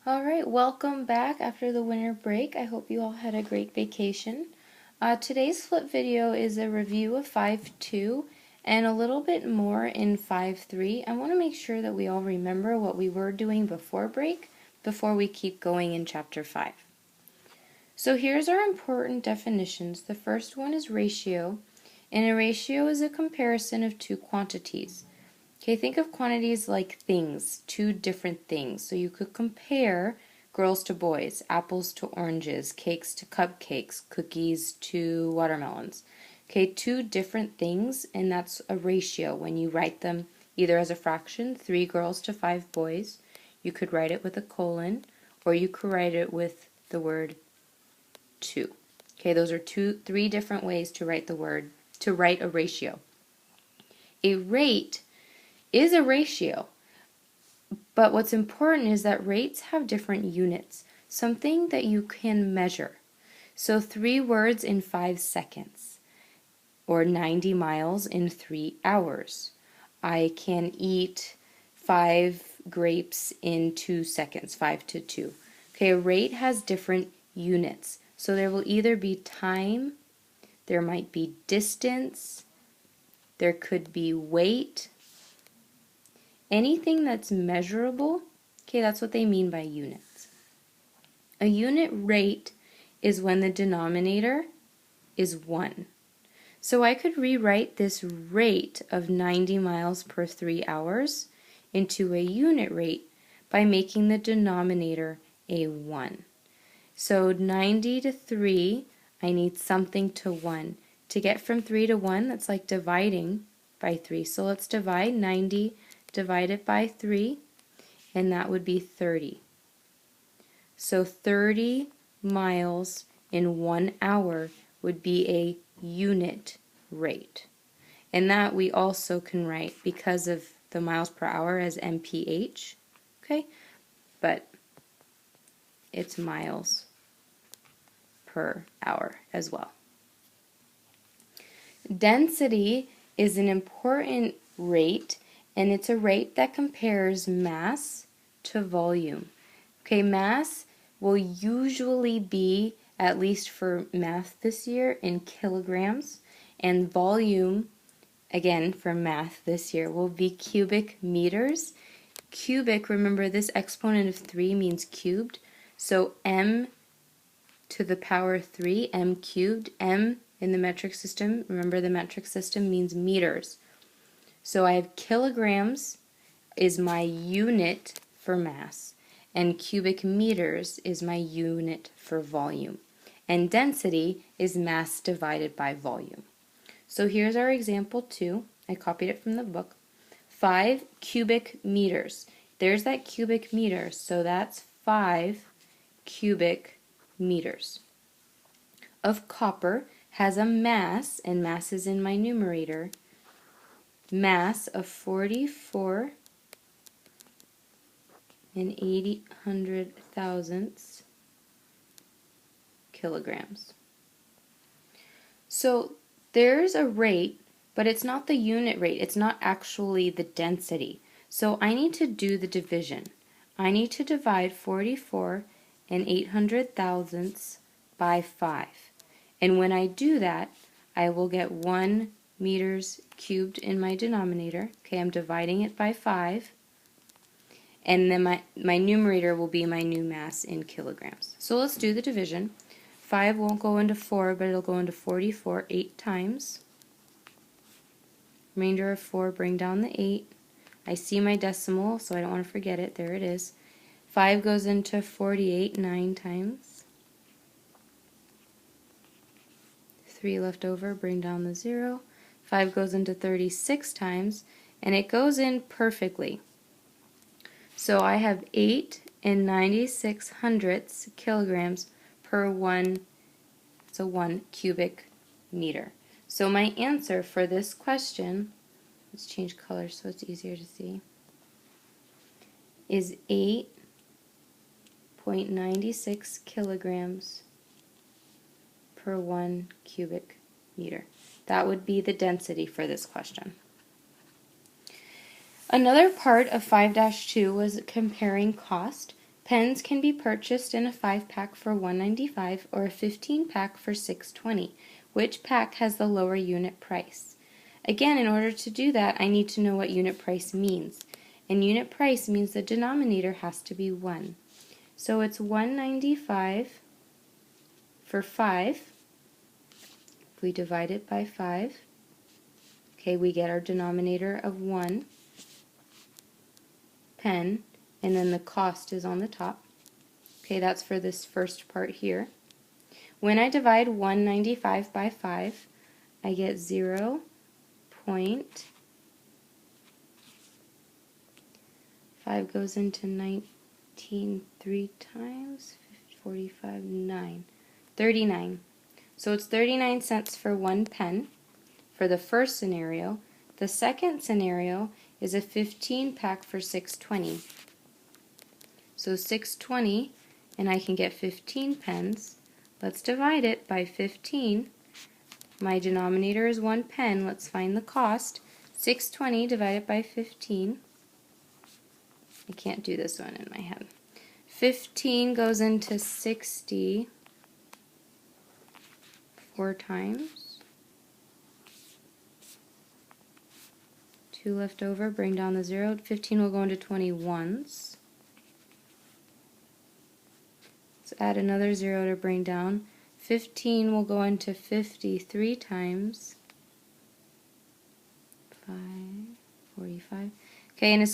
Alright, welcome back after the winter break. I hope you all had a great vacation. Today's flip video is a review of 5.2 and a little bit more in 5.3. I want to make sure that we all remember what we were doing before break before we keep going in chapter 5. So here's our important definitions. The first one is ratio, and a ratio is a comparison of two quantities. Okay, think of quantities like things, two different things. So you could compare girls to boys, apples to oranges, cakes to cupcakes, cookies to watermelons. Okay, two different things, and that's a ratio when you write them either as a fraction, 3 girls to 5 boys. You could write it with a colon, or you could write it with the word 2. Okay, those are three different ways to write a ratio. A rate is a ratio, but what's important is that rates have different units, something that you can measure. So 3 words in 5 seconds, or 90 miles in 3 hours. I can eat 5 grapes in 2 seconds, 5 to 2. Okay, a rate has different units. So there will either be time, there might be distance, there could be weight. Anything that's measurable, okay, that's what they mean by units. A unit rate is when the denominator is 1. So I could rewrite this rate of 90 miles per 3 hours into a unit rate by making the denominator a 1. So 90 to 3, I need something to 1. To get from 3 to 1, that's like dividing by 3. So let's divide 90 divided by 3, and that would be 30. So 30 miles in 1 hour would be a unit rate. And that we also can write because of the miles per hour as mph, okay? But it's miles per hour as well. Density is an important rate, and it's a rate that compares mass to volume. Okay, mass will usually be, at least for math this year, in kilograms, and volume, again for math this year, will be cubic meters. Cubic, remember this exponent of 3 means cubed, so m to the power 3, m cubed, m in the metric system, remember the metric system means meters. So I have kilograms is my unit for mass, and cubic meters is my unit for volume. And density is mass divided by volume. So here's our example 2. I copied it from the book. 5 cubic meters. There's that cubic meter, so that's 5 cubic meters. Of copper has a mass, and mass is in my numerator, mass of 44 and 800 thousandths kilograms. So there's a rate, but it's not the unit rate. It's not actually the density. So I need to do the division. I need to divide 44 and 800 thousandths by 5. And when I do that, I will get 1 meters cubed in my denominator. Okay, I'm dividing it by 5. And then my numerator will be my new mass in kilograms. So let's do the division. 5 won't go into 4, but it'll go into 44 8 times. Remainder of 4, bring down the 8. I see my decimal, so I don't want to forget it. There it is. 5 goes into 48 9 times. 3 left over, bring down the 0. 5 goes into 36 times, and it goes in perfectly. So I have 8 and 96 hundredths kilograms per 1 cubic meter. So my answer for this question, let's change color so it's easier to see, is 8.96 kilograms per 1 cubic meter. That would be the density for this question. Another part of 5-2 was comparing cost. Pens can be purchased in a 5-pack for $1.95 or a 15-pack for $6.20. Which pack has the lower unit price? Again, in order to do that, I need to know what unit price means. And unit price means the denominator has to be 1. So it's $1.95 for 5. If we divide it by 5, okay, we get our denominator of 1 pen, and then the cost is on the top. Okay, that's for this first part here. When I divide $1.95 by 5, I get 0.5 goes into 19 3 times, 45, 9, 39. So it's 39 cents for 1 pen for the first scenario. The second scenario is a 15-pack for $6.20. So $6.20, and I can get 15 pens. Let's divide it by 15. My denominator is 1 pen. Let's find the cost. $6.20 divided by 15. I can't do this one in my head. 15 goes into 60 4 times. 2 left over, bring down the 0. 15 will go into 21s. Let's add another 0 to bring down. 15 will go into 53 times. 5, 45. Okay, and it's